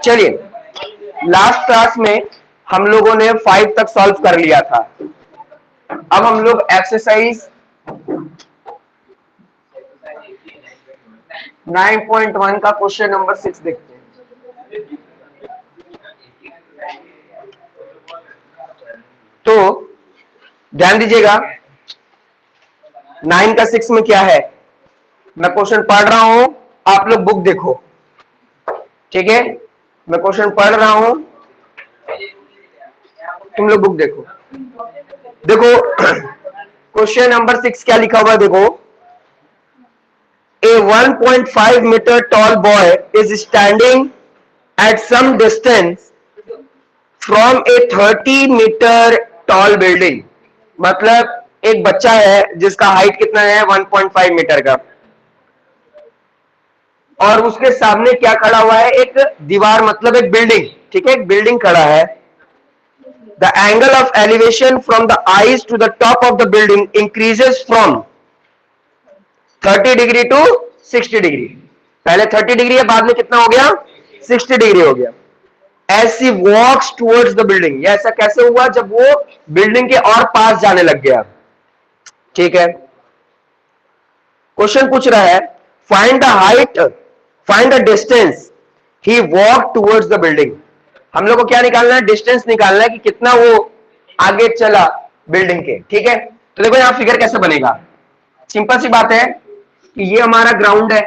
चलिए, last class में हम लोगों ने 5 तक सॉल्व कर लिया था। अब हम लोग एक्सरसाइज 9.1 का क्वेश्चन नंबर 6 देखते हैं। तो ध्यान दीजिएगा, 9 का 6 में क्या है। मैं क्वेश्चन पढ़ रहा हूं, आप लोग बुक देखो, ठीक है। मैं क्वेश्चन पढ़ रहा हूं, तुम लोग बुक देखो। देखो क्वेश्चन नंबर 6 क्या लिखा हुआ है, देखो। A 1.5 meter tall boy is standing at some distance from a 30 meter tall building। मतलब एक बच्चा है जिसका हाइट कितना है, 1.5 मीटर का, और उसके सामने क्या खड़ा हुआ है, एक दीवार, मतलब एक बिल्डिंग, ठीक है, एक बिल्डिंग खड़ा है। The angle of elevation from the eyes to the top of the building increases from 30 degree to 60 degree. पहले 30 डिग्री है, बाद में कितना हो गया, 60 डिग्री हो गया। As he walks towards the building, ये ऐसा कैसे हुआ, जब वो बिल्डिंग के और पास जाने लग गया, ठीक है। क्वेश्चन पूछ रहा है, find the height, find the distance he walk towards the building. हम लोग को क्या निकालना है, डिस्टेंस निकालना है कि कितना वो आगे चला बिल्डिंग के, ठीक है। तो देखो यहां फिगर कैसे बनेगा, सिंपल सी बात है कि ये हमारा ग्राउंड है,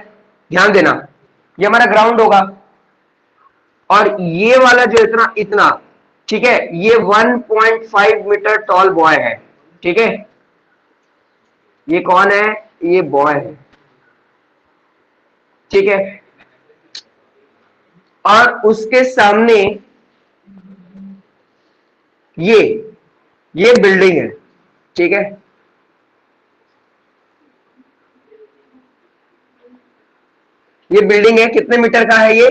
ध्यान देना, ये हमारा ग्राउंड होगा, और ये वाला जो इतना इतना, ठीक है, ये 1.5 मीटर टॉल बॉय है, ठीक है। ये कौन है, ये बॉय है, ठीक है। और उसके सामने ये बिल्डिंग है, ठीक है। ये बिल्डिंग है, कितने मीटर का है, ये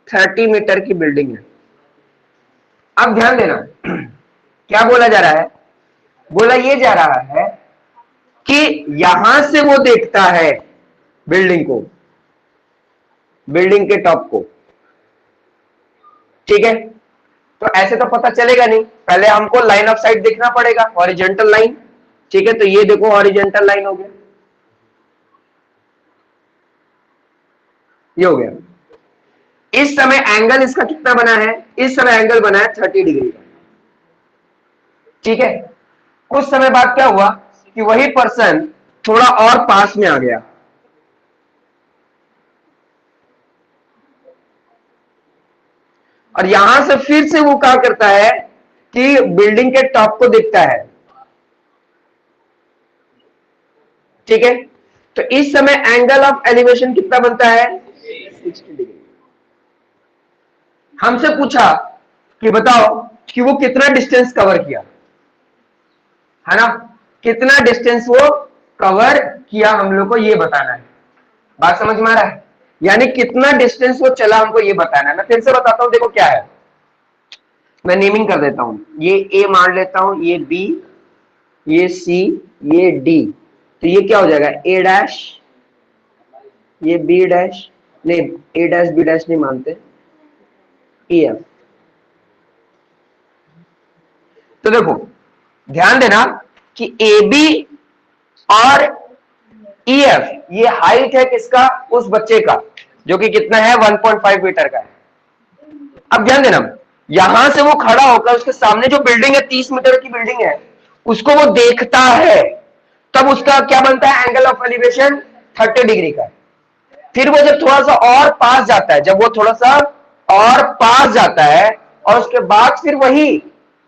30 मीटर की बिल्डिंग है। अब ध्यान देना, क्या बोला जा रहा है, बोला ये जा रहा है कि यहां से वो देखता है बिल्डिंग को, बिल्डिंग के टॉप को, ठीक है। तो ऐसे तो पता चलेगा नहीं, पहले हमको लाइन ऑफ साइट देखना पड़ेगा, हॉरिजॉन्टल लाइन, ठीक है। तो ये देखो हॉरिजॉन्टल लाइन हो गया, ये हो गया। इस समय एंगल इसका कितना बना है, इस समय एंगल बना है 30 डिग्री का, ठीक है। कुछ समय बाद क्या हुआ कि वही पर्सन थोड़ा और पास में आ गया, और यहां से फिर से वो क्या करता है कि बिल्डिंग के टॉप को देखता है, ठीक है। तो इस समय एंगल ऑफ एलिवेशन कितना बनता है, 60 डिग्री। हमसे पूछा कि बताओ कि वो कितना डिस्टेंस कवर किया, है ना, कितना डिस्टेंस वो कवर किया, हम लोग को ये बताना है। बात समझ में आ रहा है, यानी कितना डिस्टेंस वो चला, हमको ये बताना है। मैं फिर से बताता हूं, देखो क्या है, मैं नेमिंग कर देता हूं, ये ए मान लेता हूं, ये बी, ये सी, ये डी। तो ये क्या हो जाएगा, ए डैश, ये बी डैश, नहीं ए डैश बी डैश नहीं मानते, ई एफ। तो देखो ध्यान देना कि ए बी और ई एफ, ये हाइट है किसका, उस बच्चे का, जो कि कितना है, 1.5 मीटर का है। अब ध्यान देना, यहां से वो खड़ा होकर उसके सामने जो बिल्डिंग है, 30 मीटर की बिल्डिंग है, उसको वो देखता है, तब उसका क्या बनता है, एंगल ऑफ एलिवेशन 30 डिग्री का। फिर वो जब थोड़ा सा और पास जाता है, जब वो थोड़ा सा और पास जाता है, और उसके बाद फिर वही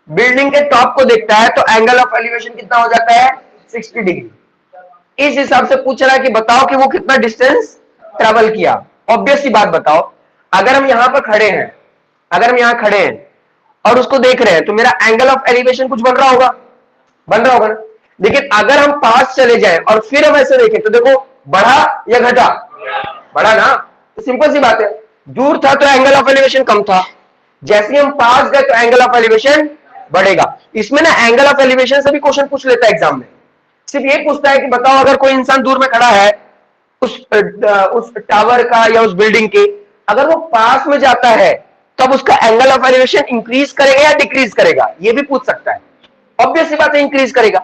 बिल्डिंग के टॉप को देखता है, तो एंगल ऑफ एलिवेशन कितना हो जाता है, 60 डिग्री। इस हिसाब से पूछ रहा है कि बताओ कि वो कितना डिस्टेंस ट्रेवल किया। ऑब्वियस सी बात बताओ, अगर हम यहां पर खड़े हैं, अगर हम यहां खड़े हैं और उसको देख रहे हैं, तो मेरा एंगल ऑफ एलिवेशन कुछ बन रहा होगा, बन रहा होगा ना। लेकिन अगर हम पास चले जाएं और फिर हम ऐसे देखें, तो देखो बढ़ा या घटा, बढ़ा ना। तो सिंपल सी बात है, दूर था तो एंगल ऑफ एलिवेशन कम था, जैसे हम पास गए तो एंगल ऑफ एलिवेशन बढ़ेगा। इसमें ना एंगल ऑफ एलिवेशन से भी क्वेश्चन पूछ लेता है एग्जाम में, सिर्फ ये पूछता है कि बताओ अगर कोई इंसान दूर में खड़ा है उस टावर का या उस बिल्डिंग के, अगर वो पास में जाता है तब उसका एंगल ऑफ एलिवेशन इंक्रीज करेगा या डिक्रीज करेगा, ये भी पूछ सकता है। ऑब्वियस सी बात है इंक्रीज करेगा।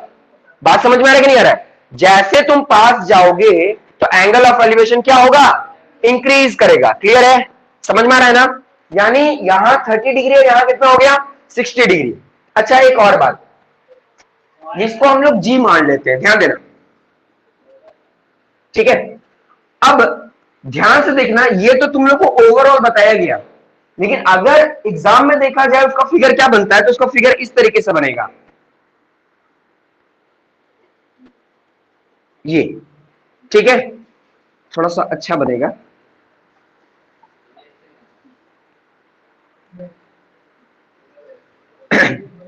बात समझ में आ रहा है कि नहीं आ रहा है? जैसे तुम पास जाओगे तो एंगल ऑफ एलिवेशन क्या होगा, इंक्रीज करेगा। क्लियर है, समझ में आ रहा है ना? यानी यहां 30 डिग्री और यहां कितना हो गया 60 डिग्री। अच्छा एक और बात, जिसको हम लोग जी मान लेते हैं, ध्यान देना, ठीक है। अब ध्यान से देखना, ये तो तुम लोग को ओवरऑल बताया गया, लेकिन अगर एग्जाम में देखा जाए उसका फिगर क्या बनता है, तो उसका फिगर इस तरीके से बनेगा, ये, ठीक है, थोड़ा सा अच्छा बनेगा।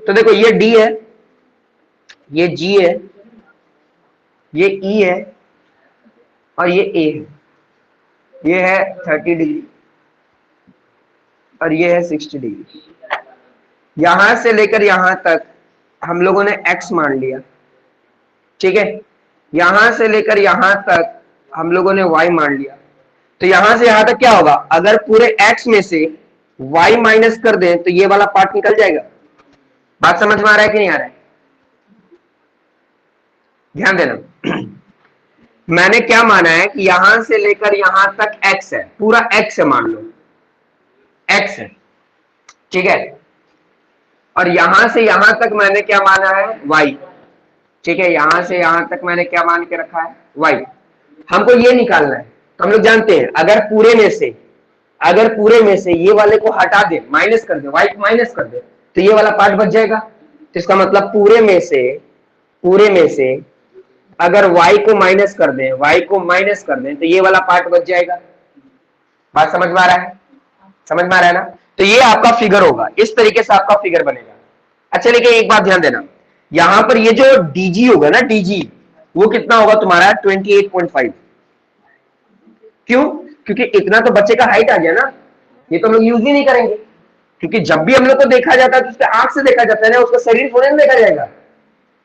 तो देखो ये डी है, ये जी है, ये ई है और ये ए है। ये है 30 डिग्री और ये है 60 डिग्री। यहां से लेकर यहां तक हम लोगों ने एक्स मान लिया, ठीक है। यहां से लेकर यहां तक हम लोगों ने वाई मान लिया। तो यहां से यहां तक क्या होगा, अगर पूरे एक्स में से वाई माइनस कर दें तो ये वाला पार्ट निकल जाएगा। बात समझ में आ रहा है कि नहीं आ रहा है? ध्यान देना मैंने क्या माना है कि यहां से लेकर यहां तक एक्स है, पूरा एक्स है, मान लो एक्स है, ठीक है। और यहां से यहां तक मैंने क्या माना है, वाई, ठीक है। यहां से यहां तक मैंने क्या मान के रखा है, वाई। हमको ये निकालना है। हम लोग जानते हैं अगर पूरे में से ये वाले को हटा दे, माइनस कर दे, वाई को माइनस कर दे, तो ये वाला पार्ट बच जाएगा। तो इसका मतलब पूरे में से अगर y को माइनस कर दें तो ये वाला पार्ट बच जाएगा। बात समझ में आ रहा है? समझ में आ रहा है ना? तो ये आपका फिगर होगा, इस तरीके से आपका फिगर बनेगा। अच्छा लेकिन एक बात ध्यान देना, यहां पर ये जो डीजी होगा ना, डीजी वो कितना होगा तुम्हारा 28.5। क्यों? क्योंकि इतना तो बच्चे का हाइट आ गया ना, ये तो हम लोग यूज ही नहीं करेंगे। क्योंकि जब भी हम लोग को देखा जाता है तो उसके आंख से देखा जाता है ना, उसका शरीर थोड़े ना देखा जाएगा,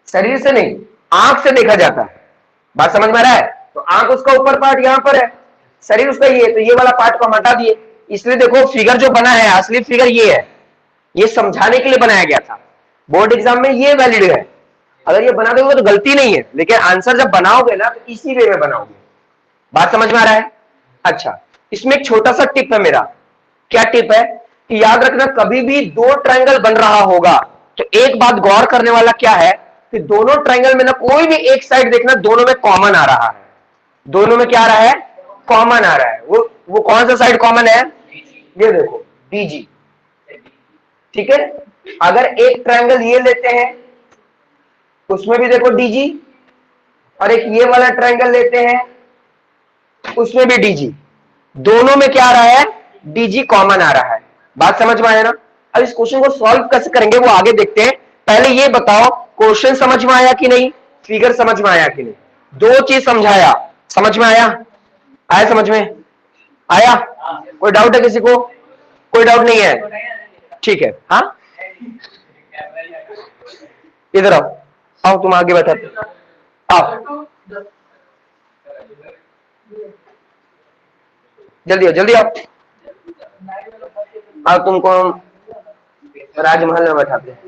शरीर से नहीं आंख से देखा जाता है। बात समझ में आ रहा है? तो आंख उसका ऊपर पार्ट यहां पर है, शरीर उसका ये है, तो ये वाला पार्ट को हम हटा दिए। इसलिए देखो फिगर जो बना है, असली फिगर ये है, ये समझाने के लिए बनाया गया था। बोर्ड एग्जाम में ये वैलिड है। अगर ये बना दोगे तो गलती नहीं है, लेकिन आंसर जब बनाओगे ना तो इसी वे में बनाओगे। बात समझ में आ रहा है? अच्छा, इसमें एक छोटा सा टिप है मेरा। क्या टिप है कि याद रखना, कभी भी दो ट्रायंगल बन रहा होगा तो एक बात गौर करने वाला क्या है कि दोनों ट्रायंगल में ना कोई भी एक साइड देखना, दोनों में कॉमन आ रहा है। दोनों में क्या आ रहा है, कॉमन आ रहा है। वो कौन सा साइड कॉमन है, ये देखो डीजी, ठीक है। अगर एक ट्रायंगल ये लेते हैं उसमें भी देखो डीजी, और एक ये वाला ट्रायंगल लेते हैं उसमें भी डीजी, दोनों में क्या आ रहा है, डीजी कॉमन आ रहा है। बात समझ में आया ना? अब इस क्वेश्चन को सॉल्व कैसे करेंगे वो आगे देखते हैं। पहले ये बताओ क्वेश्चन समझ में आया कि नहीं, फिगर समझ में आया कि नहीं? दो चीज समझाया, समझ में आया? आया समझ में आया? कोई डाउट है किसी को? कोई डाउट नहीं है, ठीक है। हाँ इधर आओ, आओ तुम आगे बैठा, आओ जल्दी आओ, जल्दी आओ, आओ तुमको राजमहल में बैठाते हैं।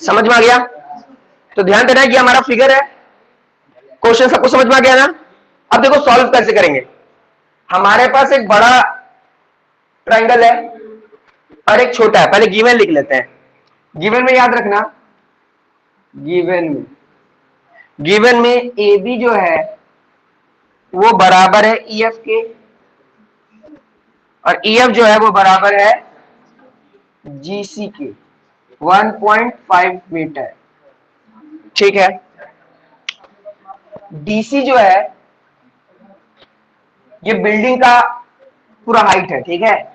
समझ में आ गया? तो ध्यान देना कि हमारा फिगर है, क्वेश्चन सबको समझ में आ गया ना? अब देखो सॉल्व कैसे करेंगे। हमारे पास एक बड़ा ट्रायंगल है और एक छोटा है। पहले गिवन लिख लेते हैं। गिवन में याद रखना, गिवन में ए बी जो है वो बराबर है ई एफ के, और ई एफ जो है वो बराबर है जीसी के 1.5 मीटर, ठीक है। डीसी जो है ये बिल्डिंग का पूरा हाइट है, ठीक है,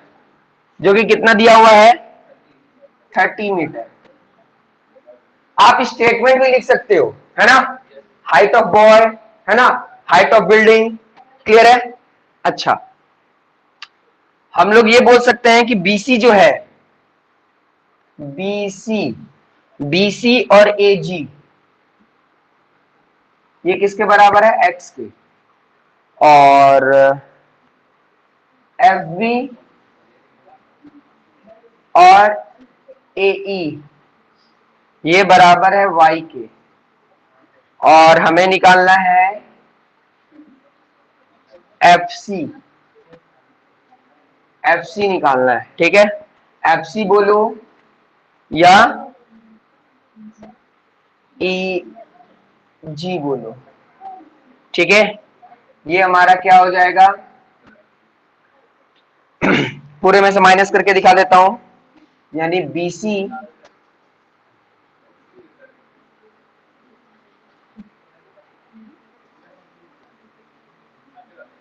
जो कि कितना दिया हुआ है 30 मीटर। आप स्टेटमेंट भी लिख सकते हो, है ना, हाइट ऑफ बॉय, है ना, हाइट ऑफ बिल्डिंग। क्लियर है? अच्छा, हम लोग ये बोल सकते हैं कि बीसी जो है, बीसी और एजी ये किसके बराबर है, x के, और एफ बी और ए ई ये बराबर है y के, और हमें निकालना है एफ सी निकालना है, ठीक है। एफ सी बोलो या ई जी बोलो, ठीक है। ये हमारा क्या हो जाएगा, पूरे में से माइनस करके दिखा देता हूं, यानी BC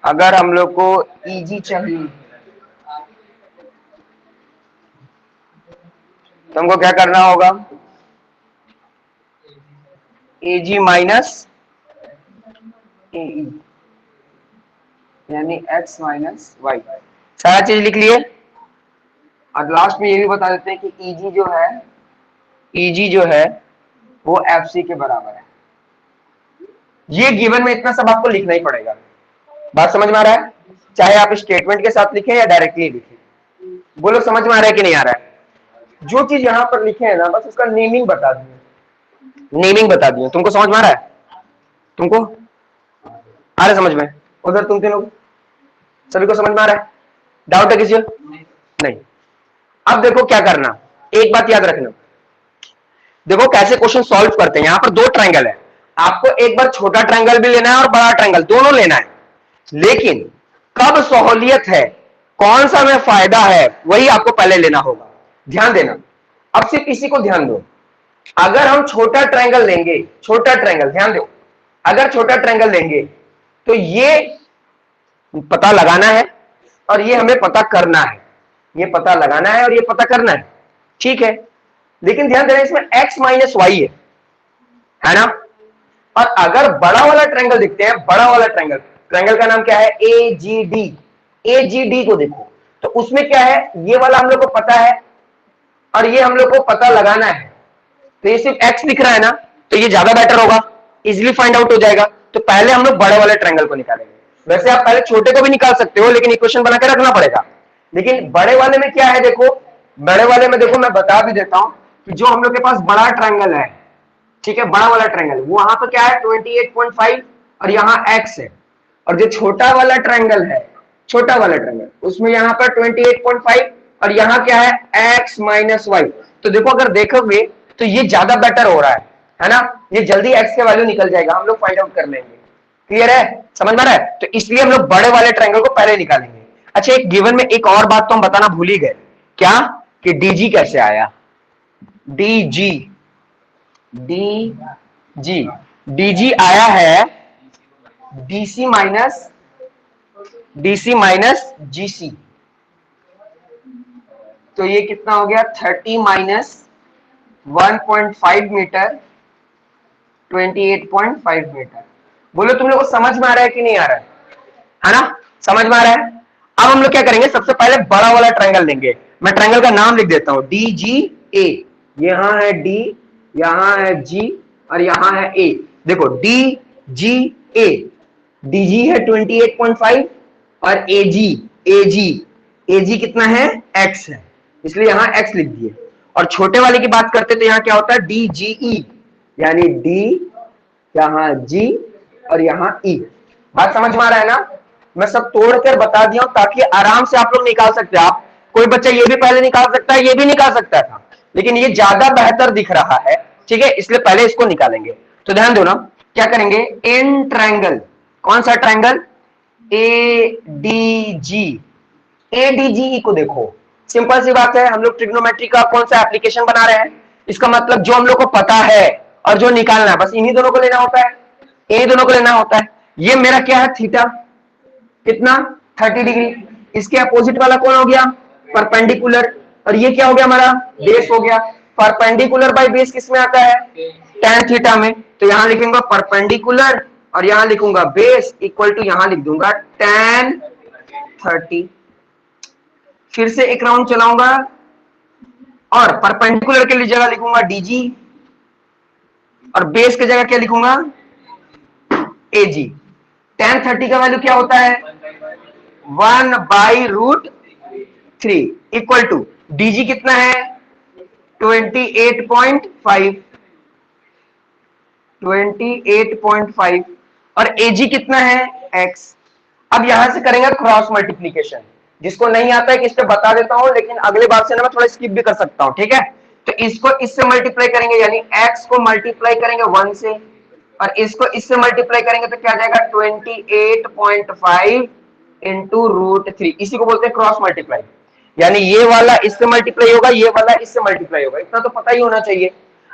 अगर हम लोग को EG चाहिए तो हमको क्या करना होगा, AG माइनस AE यानी x माइनस वाई, सारा चीज लिख लिए। और लास्ट में ये भी बता देते हैं कि EG जो है वो FC के बराबर है। ये गिवन में इतना सब आपको लिखना ही पड़ेगा। बात समझ में आ रहा है, चाहे आप स्टेटमेंट के साथ लिखें या डायरेक्टली लिखें। बोलो समझ में आ रहा है कि नहीं आ रहा है। जो चीज यहाँ पर लिखे है ना, बस उसका नेमिंग बता दिए, नेमिंग बता दिए। तुमको समझ में आ रहा है, तुमको आ रहा है समझ में, उधर तुम तीनों सभी को समझ में आ रहा है, डाउट है किसी को? नहीं। अब देखो क्या करना, एक बात याद रखना, देखो कैसे क्वेश्चन सॉल्व करते हैं। यहां पर दो ट्रायंगल है, आपको एक बार छोटा ट्रायंगल भी लेना है और बड़ा ट्रायंगल, दोनों लेना है। लेकिन कब सहूलियत है, कौन सा में फायदा है, वही आपको पहले लेना होगा। ध्यान देना, अब सिर्फ इसी को ध्यान दो। अगर हम छोटा ट्रायंगल लेंगे, छोटा ट्रायंगल, ध्यान दो, अगर छोटा ट्रायंगल लेंगे तो ये पता लगाना है और ये हमें पता करना है, ये पता लगाना है और ये पता करना है, ठीक है। लेकिन ध्यान देना, इसमें x माइनस वाई है ना। और अगर बड़ा वाला ट्रायंगल दिखते हैं, बड़ा वाला ट्रायंगल, ट्रायंगल का नाम क्या है, AGD, AGD को देखो तो उसमें क्या है, ये वाला हम लोग को पता है और ये हम लोग को पता लगाना है। तो ये सिर्फ x दिख रहा है ना, तो ये ज्यादा बेटर होगा, इजिली फाइंड आउट हो जाएगा। तो पहले हम लोग बड़े वाले ट्रायंगल को निकालेंगे। वैसे आप पहले छोटे को भी निकाल सकते हो, लेकिन इक्वेशन बना के रखना पड़ेगा। लेकिन बड़े वाले में क्या है, देखो बड़े वाले में देखो, मैं बता भी देता हूं कि जो हम लोग के पास बड़ा ट्रायंगल है, ठीक है, बड़ा वाला ट्रायंगल, वहां पर क्या है 28.5 और यहाँ x है। और जो छोटा वाला ट्रायंगल है, छोटा वाला ट्रायंगल, उसमें यहाँ पर 28.5 और यहाँ क्या है x माइनस वाई। तो देखो अगर देखोगे तो ये ज्यादा बेटर हो रहा है ना, ये जल्दी x के वैल्यू निकल जाएगा, हम लोग फाइंड आउट कर लेंगे। क्लियर है, समझ में आ रहा है। तो इसलिए हम लोग बड़े वाले ट्रायंगल को पहले निकालेंगे। अच्छा, एक गिवन में एक और बात तो हम बताना भूल ही गए, क्या कि डीजी कैसे आया, डीजी डीजी आया है डीसी माइनस जीसी। तो ये कितना हो गया, 30 माइनस 1.5 मीटर 28.5 मीटर। बोलो तुम लोग को समझ में आ रहा है कि नहीं आ रहा है ना, समझ में आ रहा है। अब हम लोग क्या करेंगे, सबसे पहले बड़ा वाला ट्रायंगल लेंगे। मैं ट्रायंगल का नाम लिख देता हूं, डी जी ए। यहां है डी, यहां है जी और यहां है ए। देखो डी जी ए, डीजी है 28.5 और एजी कितना है, एक्स है, इसलिए यहां एक्स लिख दिए। और छोटे वाले की बात करते तो यहां क्या होता है, डीजीई, यानी डी, यहां जी और यहां ई। बात समझ में आ रहा है ना। मैं सब तोड़कर बता दिया हूं ताकि आराम से आप लोग निकाल सकते हैं। आप कोई बच्चा ये भी पहले निकाल सकता है, ये भी निकाल सकता था, लेकिन ये ज्यादा बेहतर दिख रहा है, ठीक है, इसलिए पहले इसको निकालेंगे। तो ध्यान दो ना, क्या करेंगे, इन ट्रायंगल, कौन सा ट्रायंगल, एडीजी, एडीजी को देखो, सिंपल सी बात है, हम लोग ट्रिग्नोमेट्री का कौन सा एप्लीकेशन बना रहे हैं। इसका मतलब जो हम लोग को पता है और जो निकालना है, बस इन्हीं दोनों को लेना होता है, इन्हीं दोनों को लेना होता है। ये मेरा क्या है, थीटा, कितना 30 डिग्री। इसके अपोजिट वाला कौन हो गया, परपेंडिकुलर। और ये क्या हो गया हमारा, बेस हो गया। परपेंडिकुलर बाय बेस किस में आता है, tan थीटा में। तो यहां लिखूंगा परपेंडिकुलर और यहां लिखूंगा बेस इक्वल टू, यहां लिख दूंगा tan 30। फिर से एक राउंड चलाऊंगा और परपेंडिकुलर के लिए जगह लिखूंगा डीजी और बेस की जगह क्या लिखूंगा AG। tan 30 का वैल्यू क्या होता है 1/√3 इक्वल टू DG कितना है 28.5 28.5 और AG कितना है x। अब यहां से करेंगे क्रॉस मल्टीप्लीकेशन, जिसको नहीं आता है कि इस पे बता देता हूं, लेकिन अगले बार से ना मैं थोड़ा स्किप भी कर सकता हूं, ठीक है। तो इसको इससे मल्टीप्लाई करेंगे, यानी x को मल्टीप्लाई करेंगे 1 से और इसको इससे मल्टीप्लाई करेंगे तो क्या आ जाएगा 28.5 इंटू √3। इसी को बोलते हैं क्रॉस मल्टीप्लाई, यानी ये वाला इससे मल्टीप्लाई होगा, ये वाला इससे मल्टीप्लाई होगा, इतना तो पता ही होना चाहिए।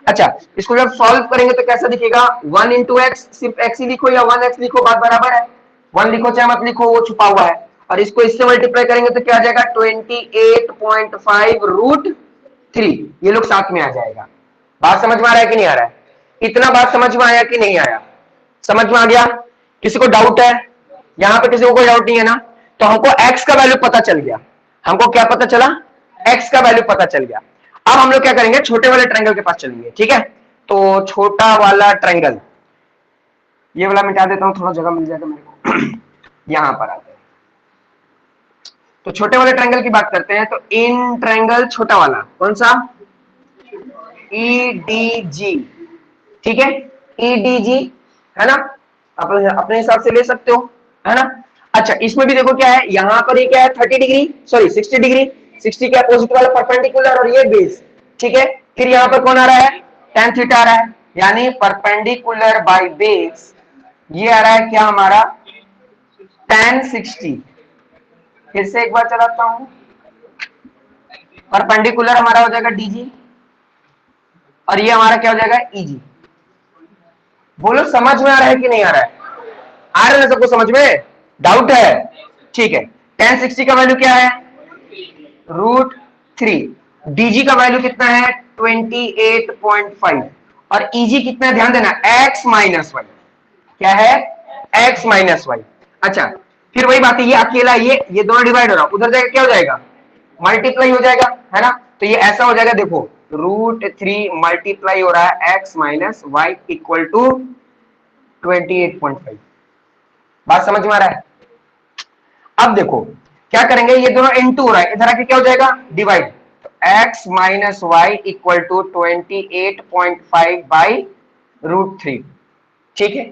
अच्छा, इसको जब सॉल्व करेंगे तो कैसा दिखेगा 1 इंटू एक्स, सिर्फ x ही लिखो या 1x लिखो, बात बराबर है। 1 लिखो चाहे मत लिखो, वो छुपा हुआ है। और इसको इससे मल्टीप्लाई करेंगे तो क्या आ जाएगा 28.5 √3, ये लोग साथ में आ जाएगा। बात समझ में आ रहा है कि नहीं आ रहा है? इतना बात समझ में आया कि नहीं आया? समझ में आ गया? किसी को डाउट है? यहां पे किसी को कोई डाउट नहीं है ना? तो हमको x का वैल्यू पता चल गया। हमको क्या पता चला? x का वैल्यू पता चल गया। अब हम लोग क्या करेंगे, छोटे वाले ट्रायंगल के पास चलेंगे, ठीक है। तो छोटा वाला ट्रायंगल, ये वाला मिटा देता हूं, थोड़ा जगह मिल जाएगा मेरे को। यहां पर आते हैं, तो छोटे वाले ट्रायंगल की बात करते हैं। तो इन ट्रायंगल छोटा वाला कौन सा EDG, ठीक है, EDG है ना, अपने हिसाब से ले सकते हो, है ना। अच्छा, इसमें भी देखो क्या है, यहां पर ये क्या है 30 डिग्री, सॉरी 60 डिग्री, 60 के अपोजिट वाला परपेंडिकुलर और ये बेस, ठीक है। फिर यहां पर कौन आ रहा है tan थीटा आ रहा है, यानी परपेंडिकुलर बाय बेस, ये आ रहा है क्या हमारा tan 60। फिर से एक बार चलाता हूं, परपेंडिकुलर हमारा हो जाएगा DG और ये हमारा क्या हो जाएगा EG। बोलो समझ में आ रहा है कि नहीं आ रहा है? आ रहा है ना सबको समझ में? डाउट है? ठीक है। tan 60 का वैल्यू क्या है √3, DG का वैल्यू कितना है 28.5 और EG कितना है, ध्यान देना x माइनस वाई, क्या है x माइनस वाई। अच्छा, फिर वही बात है, ये अकेला ये दोनों डिवाइड हो रहा, उधर जाएगा क्या हो जाएगा मल्टीप्लाई हो जाएगा, है ना। तो ये ऐसा हो जाएगा, देखो √3 मल्टीप्लाई हो रहा है x minus Y equal to 28.5। बात समझ में आ रहा है? अब देखो क्या करेंगे, ये दोनों इनटू हो रहा है, इधर आके क्या हो जाएगा डिवाइड, तो x minus Y equal to 28.5 by √3, ठीक है।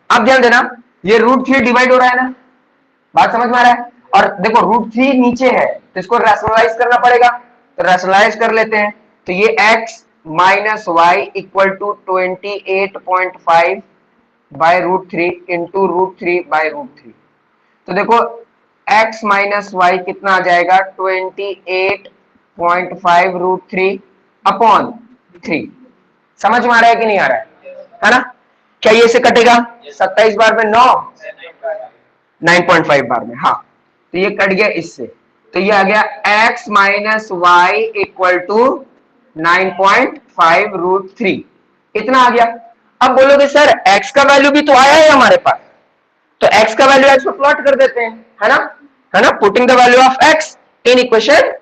अब ध्यान देना, ये √3 डिवाइड हो रहा है ना, बात समझ में आ रहा है। और देखो √3 नीचे है तो इसको रैशनलाइज करना पड़ेगा, तो रैशनलाइज कर लेते हैं। तो ये x minus Y equal to 28.5 by √3 into √3 by √3। तो देखो x माइनस वाई कितना आ जाएगा 28.5 √3 अपॉन 3। समझ में आ रहा है कि नहीं आ रहा है ना? क्या ये से कटेगा 27 बार में 9, 9.5 बार में, हाँ, तो ये कट गया इससे, तो ये आ गया x minus Y equal to 9.5 √3, इतना आ गया। अब बोलोगे सर x का वैल्यू भी तो आया है हमारे पास, तो x का वैल्यू x को प्लॉट कर देते हैं, है ना, putting the value of x in equation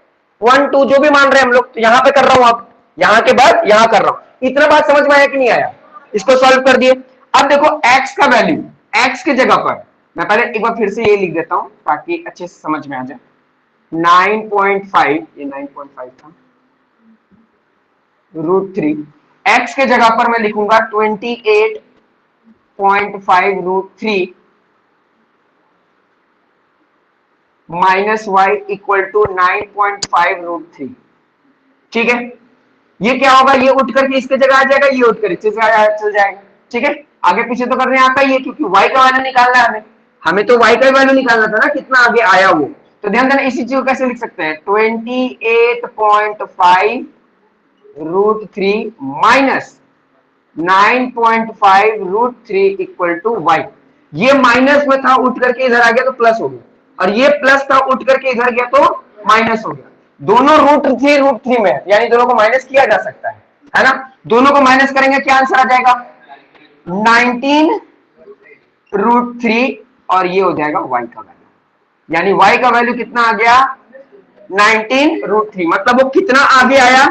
1 2 जो भी मान रहे हैं हम लोग, तो यहां पे कर रहा हूं, अब यहां के बाद यहां कर रहा हूं। इतना बात समझ में आया कि नहीं आया? इसको सॉल्व कर दिए। अब देखो x का वैल्यू, x की जगह पर मैं पहले एक बार फिर से ये लिख देता हूं ताकि अच्छे से समझ में आ जाए। 9.5, ये 9.5 था √3, x के जगह पर मैं लिखूंगा 28.5 √3 माइनस वाई इक्वल टू 9.5 √3, ठीक है। ये क्या होगा, ये उठ करके इसके जगह आ जाएगा, ये उठ कर इसके जगह चल जाएगा, ठीक है। आगे पीछे तो करने आता ही है, क्योंकि y का वैल्यू निकालना है हमें तो y का वैल्यू निकालना था ना, कितना आगे आया वो। तो ध्यान देना, इसी चीज को कैसे लिख सकते हैं 28.5 √3 माइनस 9.5 √3 इक्वल टू y। ये माइनस में था, उठ करके इधर आ गया तो प्लस हो गया, और ये प्लस था, उठ करके इधर गया तो माइनस हो गया। दोनों √3 में, यानी दोनों को माइनस किया जा सकता है ना। दोनों को माइनस करेंगे क्या आंसर आ जाएगा 19 √3 और ये हो जाएगा y का वैल्यू, यानी y का वैल्यू कितना आ गया 19 √3, मतलब वो कितना आगे आया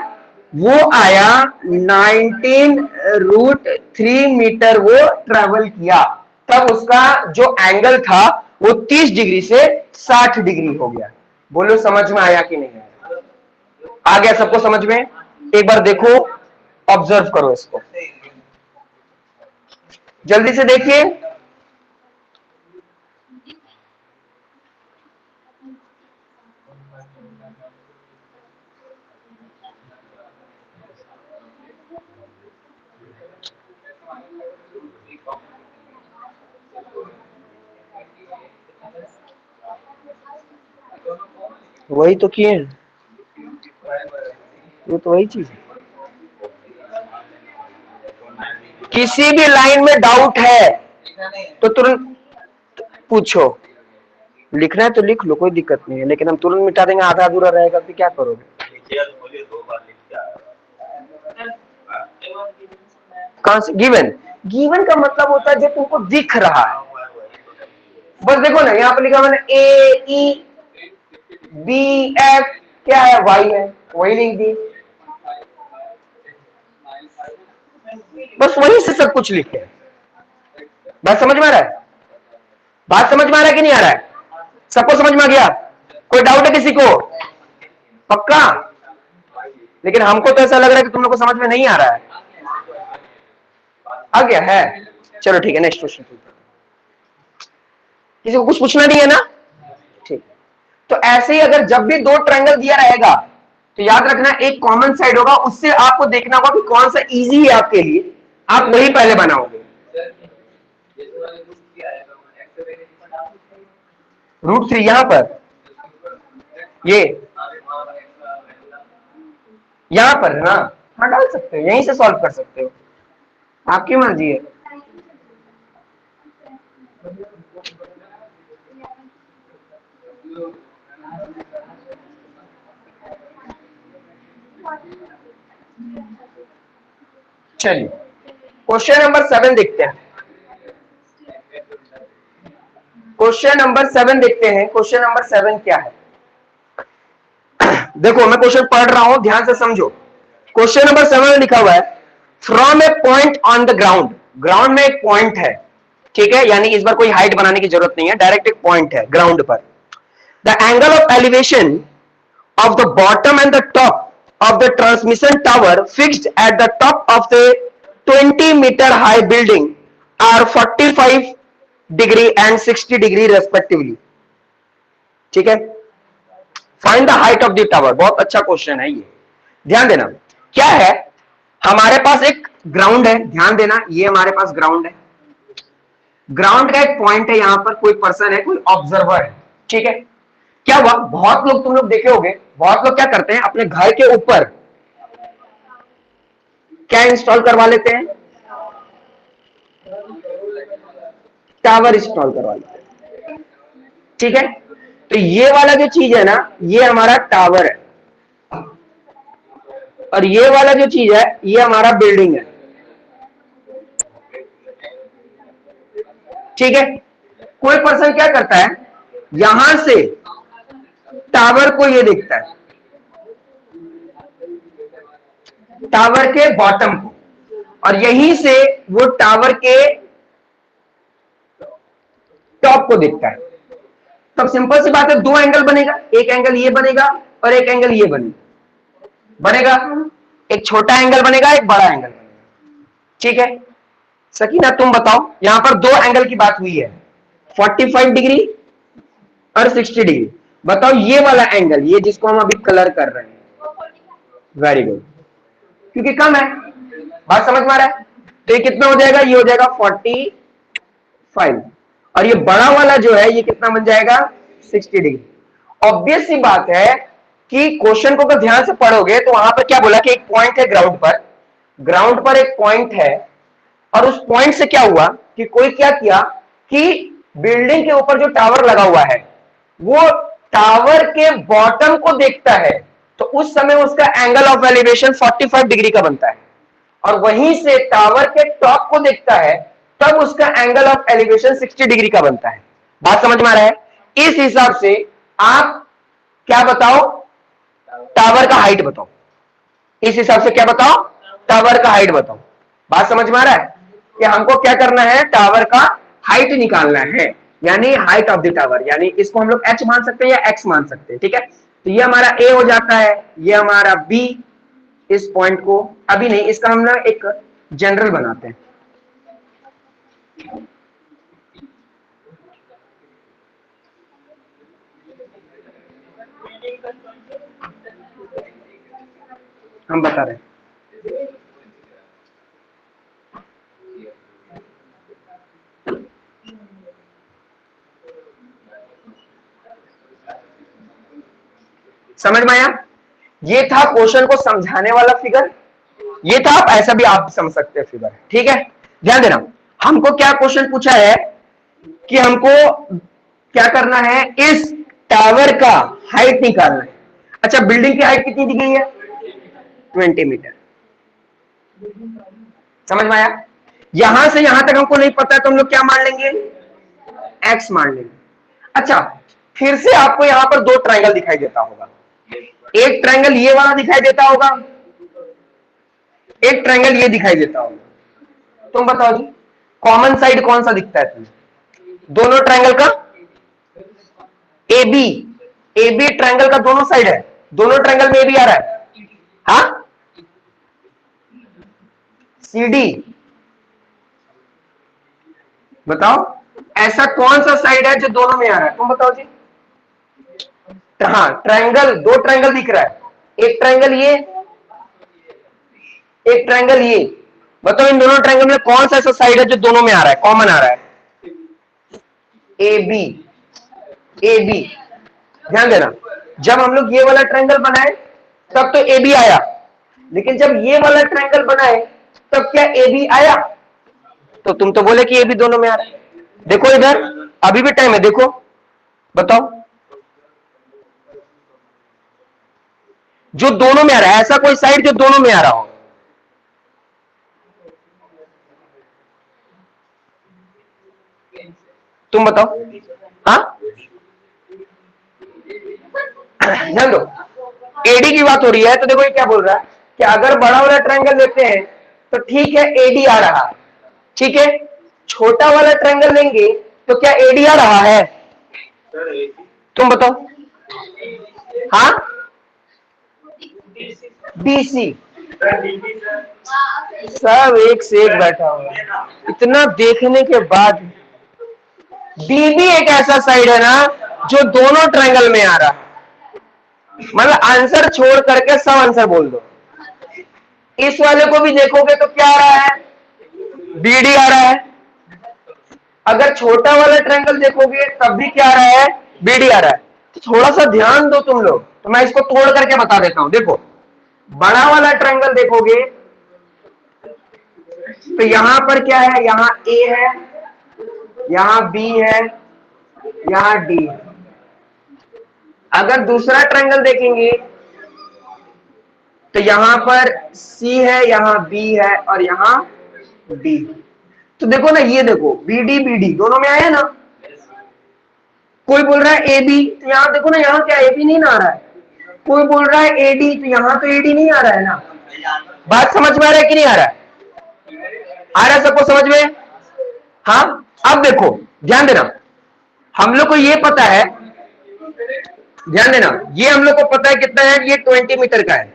वो आया 19√3 मीटर वो ट्रेवल किया, तब उसका जो एंगल था वो 30 डिग्री से 60 डिग्री हो गया। बोलो समझ में आया कि नहीं आया? आ गया सबको समझ में? एक बार देखो, ऑब्जर्व करो इसको, जल्दी से देखिए। वही तो किए, ये तो वही चीज है। किसी भी लाइन में डाउट है तो तुरंत पूछो, लिखना है तो लिख लो, कोई दिक्कत नहीं है, लेकिन हम तुरंत मिटा देंगे, आधा अधूरा रहेगा तो क्या करोगे? कहां से गिवन? गिवन का मतलब होता है जो तुमको दिख रहा है। बस देखो ना, यहाँ पे लिखा मैंने ए ई बी एफ, क्या है? वाई है, वही लिख दी, बस वही से सब कुछ लिखे। बात समझ में आ रहा है? बात समझ में आ रहा है कि नहीं आ रहा है? सबको समझ में आ गया? कोई डाउट है किसी को? पक्का? लेकिन हमको तो ऐसा लग रहा है कि तुम लोग को समझ में नहीं आ रहा है। आ गया है? चलो ठीक है, नेक्स्ट क्वेश्चन। किसी को कुछ पूछना नहीं है ना? ठीक। तो ऐसे ही अगर जब भी दो ट्रायंगल दिया रहेगा तो याद रखना एक कॉमन साइड होगा, उससे आपको देखना होगा कि कौन सा इजी है आपके लिए, आप वही पहले बनाओगे। √3 यहां पर, ये यहां पर है ना? हाँ डाल सकते हो, यहीं से सॉल्व कर सकते हो, आपकी मर्जी है। चलिए क्वेश्चन नंबर 7 देखते हैं। क्वेश्चन नंबर 7 देखते हैं। क्वेश्चन नंबर 7 क्या है? देखो मैं क्वेश्चन पढ़ रहा हूं, ध्यान से समझो। क्वेश्चन नंबर 7 में लिखा हुआ है, from A point on the ground. Ground में एक पॉइंट है, ठीक है, यानी इस बार कोई हाइट बनाने की जरूरत नहीं है, डायरेक्ट एक पॉइंट है ग्राउंड पर। The angle of elevation of the bottom and the top of the transmission tower fixed at the top of the 20-meter high building are 45 degree and 60 degree respectively। ठीक है, find the height of the tower. बहुत अच्छा question है ये, ध्यान देना। क्या है, हमारे पास एक ग्राउंड है, ध्यान देना, ये हमारे पास ग्राउंड है, ग्राउंड का एक पॉइंट है, यहां पर कोई पर्सन है, कोई ऑब्जर्वर है, ठीक है। क्या हुआ, बहुत लोग, तुम लोग देखे होंगे, बहुत लोग क्या करते हैं, अपने घर के ऊपर क्या इंस्टॉल करवा लेते हैं? टावर इंस्टॉल करवा लेते हैं, ठीक है। तो ये वाला जो चीज है ना, ये हमारा टावर है, और ये वाला जो चीज है ये हमारा बिल्डिंग है, ठीक है। कोई पर्सन क्या करता है, यहां से टावर को ये देखता है, टावर के बॉटम को, और यहीं से वो टावर के टॉप को देखता है। तब सिंपल सी बात है, दो एंगल बनेगा, एक एंगल ये बनेगा और एक एंगल ये बनेगा, एक छोटा एंगल बनेगा, एक बड़ा एंगल बनेगा, ठीक है। सकीना तुम बताओ, यहां पर दो एंगल की बात हुई है, 45 डिग्री और 60 डिग्री। बताओ ये वाला एंगल, ये जिसको हम अभी कलर कर रहे हैं, वेरी गुड, क्योंकि कम है, बात समझ में आ रहा है। तो ये कितना हो जाएगा, ये हो जाएगा 45, और ये बड़ा वाला जो है ये कितना बन जाएगा, 60 डिग्री। ऑब्वियस सी बात है कि क्वेश्चन को अगर ध्यान से पढ़ोगे तो वहां पर क्या बोला कि एक पॉइंट है ग्राउंड पर, ग्राउंड पर एक पॉइंट है, और उस पॉइंट से क्या हुआ कि कोई क्या किया कि बिल्डिंग के ऊपर जो टावर लगा हुआ है वो टावर के बॉटम को देखता है, तो उस समय उसका एंगल ऑफ एलिवेशन 45 डिग्री का बनता है, और वहीं से टावर के टॉप को देखता है तब उसका एंगल ऑफ एलिवेशन 60 डिग्री का बनता है। बात समझ में आ रहा है? इस हिसाब से आप क्या बताओ, टावर का हाइट बताओ, इस हिसाब से क्या बताओ, टावर का हाइट बताओ। बात समझ में आ रहा है कि हमको क्या करना है, टावर का हाइट निकालना है, यानी हाइट ऑफ द टावर, यानी इसको हम लोग h मान सकते हैं या x मान सकते हैं, ठीक है। तो ये हमारा a हो जाता है, ये हमारा b, इस पॉइंट को अभी नहीं, इसका हम ना एक जनरल बनाते हैं। हम बता रहे हैं, समझ में आया। ये था क्वेश्चन को समझाने वाला फिगर, ये था, आप ऐसा भी आप समझ सकते हैं फिगर, ठीक है। ध्यान देना, हमको क्या क्वेश्चन पूछा है कि हमको क्या करना है, इस टावर का हाइट निकालना है। अच्छा, बिल्डिंग की हाइट कितनी दी गई है, 20 मीटर, समझ में आया। यहां से यहां तक हमको नहीं पता है तो हम लोग क्या मान लेंगे, एक्स मान लेंगे। अच्छा, फिर से आपको यहां पर दो ट्रायंगल दिखाई देता होगा, एक ट्रायंगल ये वाला दिखाई देता होगा, एक ट्रायंगल ये दिखाई देता होगा। तुम बताओ जी, कॉमन साइड कौन सा दिखता है तुम्हें दोनों ट्रायंगल का, A B, A B triangle का दोनों साइड है, दोनों ट्रायंगल में ए बी आ रहा है, हाँ, सी डी, बताओ ऐसा कौन सा साइड है जो दोनों में आ रहा है, तुम बताओ जी। हाँ, ट्रायंगल, दो ट्रायंगल दिख रहा है, एक ट्रायंगल ये, एक ट्रायंगल ये, बताओ इन दोनों ट्रायंगल में कौन सा ऐसा साइड है जो दोनों में आ रहा है, कॉमन आ रहा है, ए बी, ए बी। ध्यान देना, जब हम लोग ये वाला ट्रायंगल बनाए तब तो ए बी आया, लेकिन जब ये वाला ट्रायंगल बनाए तब क्या ए बी आया, तो तुम तो बोले कि ए बी दोनों में आ रहा है। देखो इधर, अभी भी टाइम है, देखो बताओ, जो दोनों में आ रहा है, ऐसा कोई साइड जो दोनों में आ रहा हो, तुम बताओ। हाँ, ध्यान दो, एडी की बात हो रही है, तो देखो ये क्या बोल रहा है कि अगर बड़ा वाला ट्रायंगल लेते हैं तो ठीक है एडी आ रहा है, ठीक है, छोटा वाला ट्रायंगल लेंगे तो क्या एडी आ रहा है, तुम बताओ। हाँ, बीसी, सब एक से एक बैठा हुआ, इतना देखने के बाद डीबी एक ऐसा साइड है ना जो दोनों ट्रायंगल में आ रहा है, मतलब आंसर छोड़ करके सब आंसर बोल दो। इस वाले को भी देखोगे तो क्या आ रहा है, बीडी आ रहा है, अगर छोटा वाला ट्रायंगल देखोगे तब भी क्या आ रहा है, बीडी आ रहा है। तो थोड़ा सा ध्यान दो तुम लोग, तो मैं इसको तोड़ करके बता देता हूं। देखो, बड़ा वाला ट्रायंगल देखोगे तो यहां पर क्या है, यहां ए है, यहां बी है, यहां डी है। अगर दूसरा ट्रायंगल देखेंगे तो यहां पर सी है, यहां बी है और यहां डी। तो देखो ना, ये देखो बी डी दोनों में आया ना, कोई बोल रहा है ए बी, तो यहां देखो ना, यहां क्या ए बी नहीं ना आ रहा है, कोई बोल रहा है एडी, तो यहां तो एडी नहीं आ रहा है ना। बात समझ में आ रहा है कि नहीं आ रहा है, आ रहा है सबको समझ में। हाँ, अब देखो, ध्यान देना, हम लोग को ये पता है, ध्यान देना, ये हम लोग को पता है कितना है, ये 20 मीटर का है,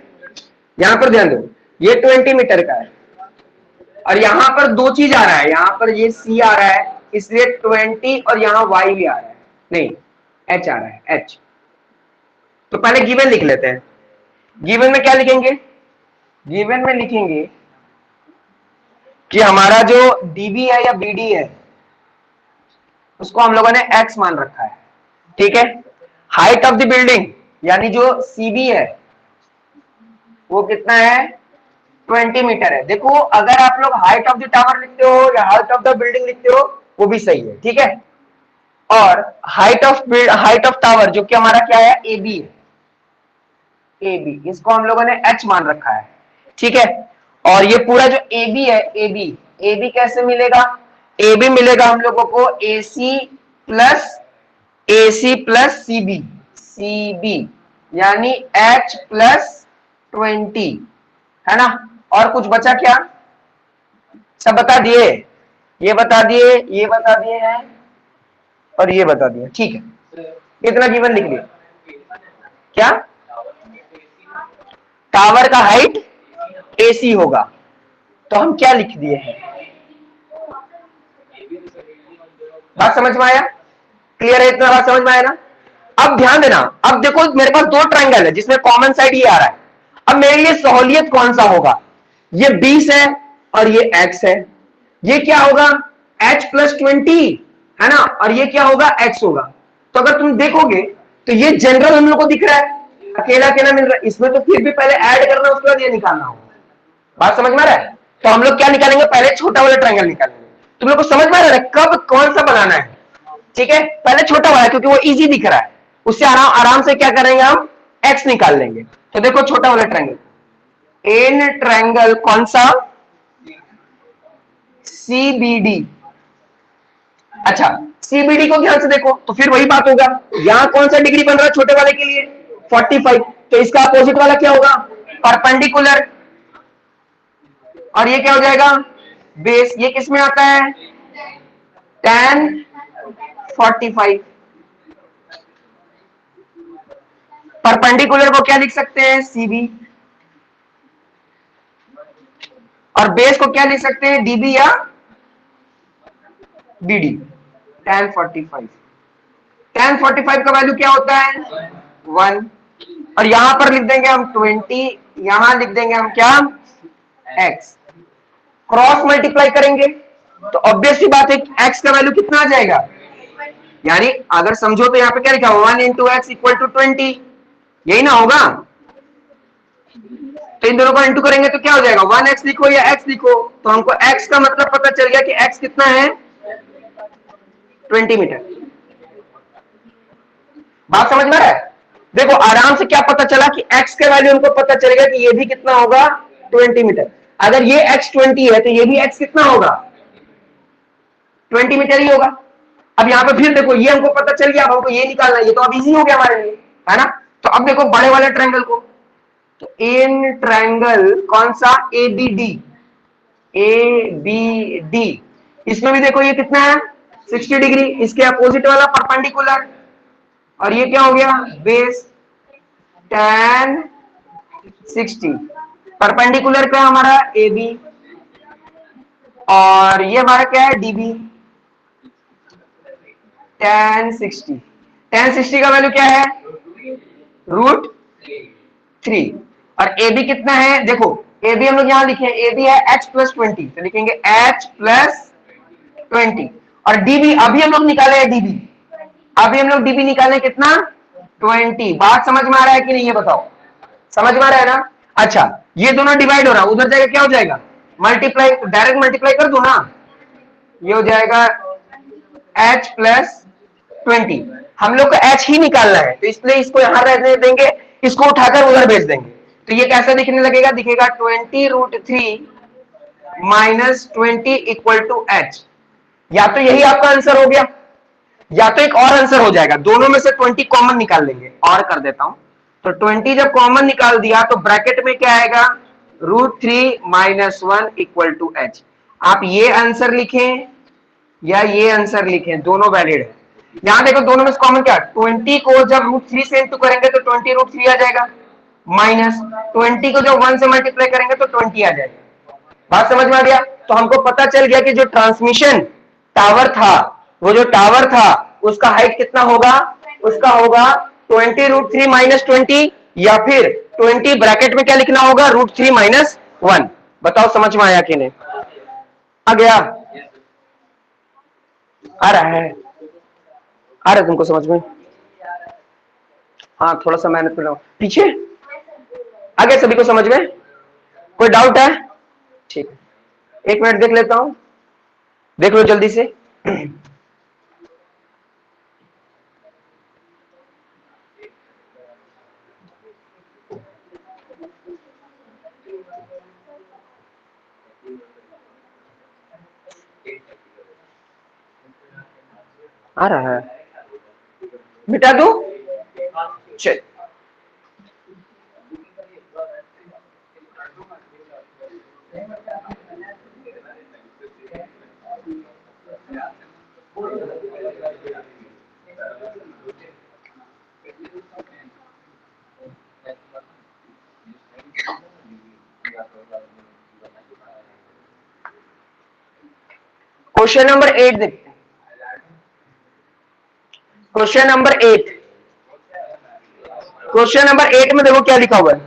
यहां पर ध्यान दो, ये 20 मीटर का है, और यहां पर दो चीज आ रहा है, यहां पर ये सी आ रहा है इसलिए 20, और यहां वाई भी आ रहा है, नहीं एच आ रहा है, एच। तो पहले गिवन लिख लेते हैं, गिवन में क्या लिखेंगे, गिवन में लिखेंगे कि हमारा जो डीबी है या बीडी है उसको हम लोगों ने एक्स मान रखा है, ठीक है। हाइट ऑफ द बिल्डिंग यानी जो सीबी है वो कितना है, 20 मीटर है। देखो, अगर आप लोग हाइट ऑफ द टावर लिखते हो या हाइट ऑफ द बिल्डिंग लिखते हो वो भी सही है, ठीक है। और हाइट ऑफ टावर जो कि हमारा क्या है, ए बी है, ए बी, इसको हम लोगों ने एच मान रखा है, ठीक है। और ये पूरा जो ए बी है, ए बी कैसे मिलेगा, ए बी मिलेगा हम लोगों को ए सी प्लस सी बी यानी एच प्लस 20, है ना। और कुछ बचा क्या? सब बता दिए, ये बता दिए, ये बता दिए हैं और ये बता दिए, ठीक है। इतना गिवन लिख लिया। क्या? टावर का हाइट AC होगा, तो हम क्या लिख दिए हैं? बात समझ में आया? क्लियर है? इतना बात समझ में आया ना? अब ध्यान देना, अब देखो मेरे पास दो ट्रायंगल है जिसमें कॉमन साइड ये आ रहा है। अब मेरे लिए सहूलियत कौन सा होगा? ये 20 है और ये x है। ये क्या होगा? h+20 है ना, और ये क्या होगा? x होगा। तो अगर तुम देखोगे तो ये जनरल हम लोग को दिख रहा है, अकेला अकेला मिल रहा है। इसमें तो फिर भी पहले ऐड करना, उसके बाद ये निकालना होगा। बात समझ में आ रहा है? तो हम लोग क्या निकालेंगे? पहले छोटा वाला ट्रायंगल निकालेंगे। तुम लोग को समझ में आ रहा है कब कौन सा बनाना है? ठीक है, पहले छोटा वाला क्योंकि वो इजी दिख रहा है, उससे आराम आराम से क्या करेंगे हम? x निकाल लेंगे। तो देखो छोटा वाला ट्रायंगल, एन ट्रायंगल कौन सा? CBD। अच्छा, CBD को ध्यान से देखो तो फिर वही बात होगा। यहां कौन सा डिग्री बन रहा है छोटे वाले के लिए? 45। तो इसका अपोजिट वाला क्या होगा? परपेंडिकुलर। और ये क्या हो जाएगा? बेस। ये किस में आता है? tan 45। परपेंडिकुलर को क्या लिख सकते हैं? CB। और बेस को क्या लिख सकते हैं? DB या BD। tan 45, tan 45 का वैल्यू क्या होता है? 1। और यहां पर लिख देंगे हम 20, यहां लिख देंगे हम क्या? x। क्रॉस मल्टीप्लाई करेंगे तो ऑब्वियस सी बात है x का वैल्यू कितना आ जाएगा? यानी अगर समझो तो यहाँ पे क्या लिखा? 1 × x = 20। यही ना होगा? तो इन दोनों को इंटू करेंगे तो क्या हो जाएगा? 1x लिखो या x लिखो, तो हमको x का मतलब पता चल गया कि x कितना है? 20 मीटर। बात समझ में आ रहा है? देखो आराम से क्या पता चला कि x के वैल्यू हमको पता चलेगा कि ये भी कितना होगा? 20 मीटर। अगर ये x 20 है तो ये भी x कितना होगा? 20 मीटर ही होगा। अब यहाँ पे फिर देखो, ये हमको पता चल गया, अब हमको ये निकालना है। ये तो अब इजी हो गया हमारे लिए, है ना। तो अब देखो बड़े वाले ट्रायंगल को, तो इन ट्रायंगल कौन सा? ABD। ABD, इसमें भी देखो ये कितना है? 60 डिग्री। इसके अपोजिट वाला परपेंडिकुलर, और ये क्या हो गया? बेस। tan 60। परपेंडिकुलर क्या हमारा? AB। और ये हमारा क्या है? DB। tan 60, tan 60 का वैल्यू क्या है? √3। और AB कितना है? देखो AB हम लोग यहां लिखे, AB है h+20, तो लिखेंगे h+20। और DB अभी हम लोग निकाले हैं DB, अभी हम लोग DB निकाले कितना? 20। बात समझ में आ रहा है कि नहीं ये बताओ? समझ में आ रहा है ना? अच्छा, ये दोनों डिवाइड हो रहा है, उधर जाएगा क्या हो जाएगा? मल्टीप्लाई। डायरेक्ट मल्टीप्लाई कर दो ना, ये हो जाएगा h+20। हम लोग को h ही निकालना है, तो इसलिए इसको यहां रहने देंगे, इसको उठाकर उधर भेज देंगे। तो ये कैसा दिखने लगेगा? दिखेगा 20√3 - 20 = h। या तो यही आपका आंसर हो गया, या तो एक और आंसर हो जाएगा। दोनों में से 20 कॉमन निकाल लेंगे। और कर देता हूं, तो 20 जब कॉमन निकाल दिया तो ब्रैकेट में क्या आएगा? √3 - 1 = h। आप ये आंसर लिखें या ये आंसर लिखें, दोनों वैलिड है। यहां देखो दोनों में से कॉमन क्या? 20 को जब √3 से इंटू करेंगे तो 20√3 आ जाएगा, माइनस 20 को जब 1 से मल्टीप्लाई करेंगे तो 20 आ जाएगा। बात समझ में आ गया? तो हमको पता चल गया कि जो ट्रांसमिशन टावर था, वो जो टावर था उसका हाइट कितना होगा? उसका होगा 20√3 - 20, या फिर 20 ब्रैकेट में क्या लिखना होगा? √3 - 1। बताओ समझ में आया कि नहीं? आ गया? आ रहा है? आ रहा है तुमको समझ में? हाँ, थोड़ा सा मेहनत कर लो। पीछे आ गया सभी को समझ में? कोई डाउट है? ठीक है, 1 मिनट देख लेता हूं, देख लो जल्दी से। आ रहा है? मिटा दो? चल, क्वेश्चन नंबर 8 देखते हैं। क्वेश्चन नंबर 8, क्वेश्चन नंबर 8 में देखो क्या लिखा हुआ है।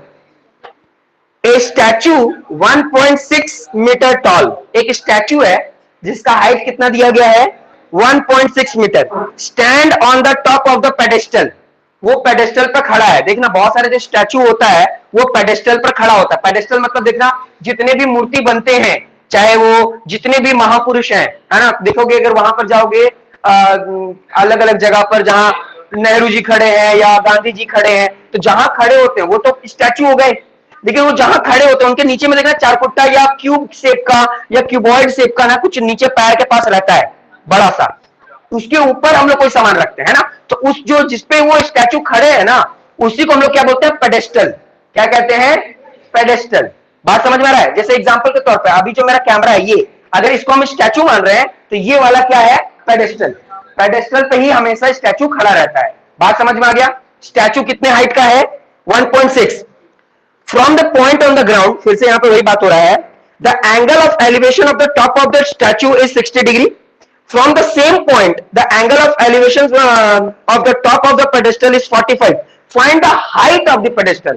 ए स्टैचू 1.6 मीटर टॉल, एक स्टैचू है जिसका हाइट कितना दिया गया है 1.6 metre, stand on the top of the pedestal, वो पेडेस्टल पर खड़ा है। देखना बहुत सारे जो स्टैचू होता है वो पेडेस्टल पर खड़ा होता है। पेडेस्टल मतलब देखना जितने भी मूर्ति बनते हैं, चाहे वो जितने भी महापुरुष हैं, है ना, देखोगे अगर वहां पर जाओगे अलग अलग जगह पर जहां नेहरू जी खड़े हैं या गांधी जी खड़े हैं, तो जहां खड़े होते हैं वो तो स्टैचू हो गए, लेकिन वो जहां खड़े होते हैं उनके नीचे में देखना चारकुट्टा या क्यूब शेप का या क्यूबॉइड शेप का ना कुछ नीचे पैर के पास रहता है बड़ा सा, उसके ऊपर हम लोग कोई सामान रखते हैं ना, तो उस जो जिसपे वो स्टैचू खड़े हैं ना उसी को हम लोग क्या बोलते हैं पेडेस्टल। क्या कहते हैं पेडेस्टल। बात समझ में आ रहा है? जैसे एग्जांपल के तौर पे अभी जो मेरा कैमरा है ये, अगर इसको हम स्टैचू मान रहे हैं तो ये वाला क्या है पेडेस्टल। पेडेस्टल पे ही हमेशा स्टैचू खड़ा रहता है। बात समझ में आ गया? स्टैचू कितने हाइट का है 1.6। From the point on the ground, फिर से यहां पे वही बात हो रहा है, the angle of elevation of the top of the statue is 60 degree. From the same point, the angle of elevation of the top of the pedestal is 45. Find the height of the pedestal.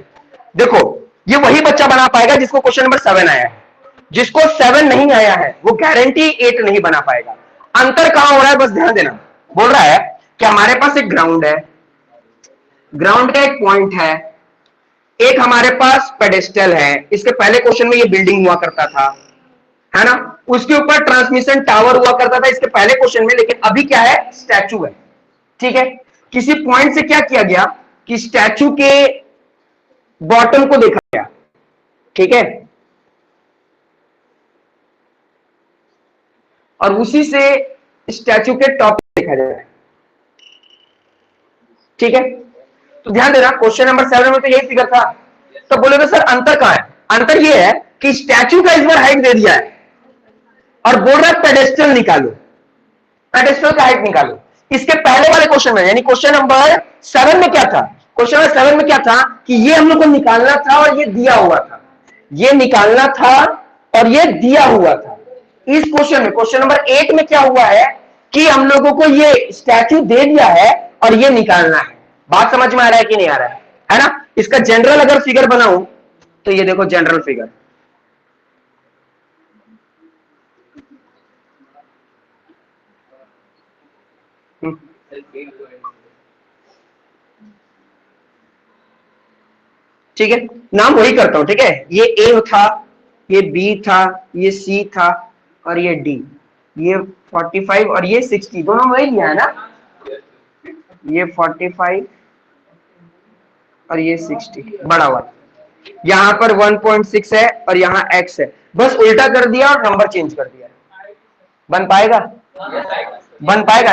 देखो ये वही बच्चा बना पाएगा जिसको question number 7 आया है। जिसको 7 नहीं आया है वो गारंटी 8 नहीं बना पाएगा। अंतर कहां हो रहा है बस ध्यान देना। बोल रहा है कि हमारे पास एक ग्राउंड है, ग्राउंड का एक पॉइंट है, एक हमारे पास पेडेस्टल है, इसके पहले क्वेश्चन में ये बिल्डिंग हुआ करता था, है ना, उसके ऊपर ट्रांसमिशन टावर हुआ करता था इसके पहले क्वेश्चन में, लेकिन अभी क्या है स्टैचू है। ठीक है, किसी पॉइंट से क्या किया गया कि स्टैचू के बॉटम को देखा गया। ठीक है, और उसी से स्टैचू के टॉप देखा जाए। ठीक है, तो ध्यान देना क्वेश्चन नंबर 7 में तो यही फिगर था। तो बोलोगे सर अंतर कहां है? अंतर यह है कि स्टैचू का इस बार हाइट दे दिया है और बोल रहा है पेडेस्टल निकालो, पेडेस्टल का हाइट निकालो। इसके पहले वाले क्वेश्चन में यानी क्वेश्चन नंबर 7 में क्या था? क्वेश्चन नंबर 7 में क्या था कि ये हम लोग को निकालना था और ये दिया हुआ था, ये निकालना था और ये दिया हुआ था। इस क्वेश्चन में क्वेश्चन नंबर 8 में क्या हुआ है कि हम लोगों को ये स्टैचू दे दिया है और ये निकालना है। बात समझ में आ रहा है कि नहीं आ रहा है ना? इसका जनरल अगर फिगर बनाऊं तो ये देखो जनरल फिगर, ठीक है, नाम वही करता हूं। ठीक है, ये ए था, ये बी था, ये सी था और ये डी, ये 45 और ये 60 दोनों वही लिया है ना, ये 45 और ये 60 बड़ा वाला, यहां पर 1.6 है और यहां x है, बस उल्टा कर दिया और नंबर चेंज कर दिया। बन पाएगा? बन पाएगा?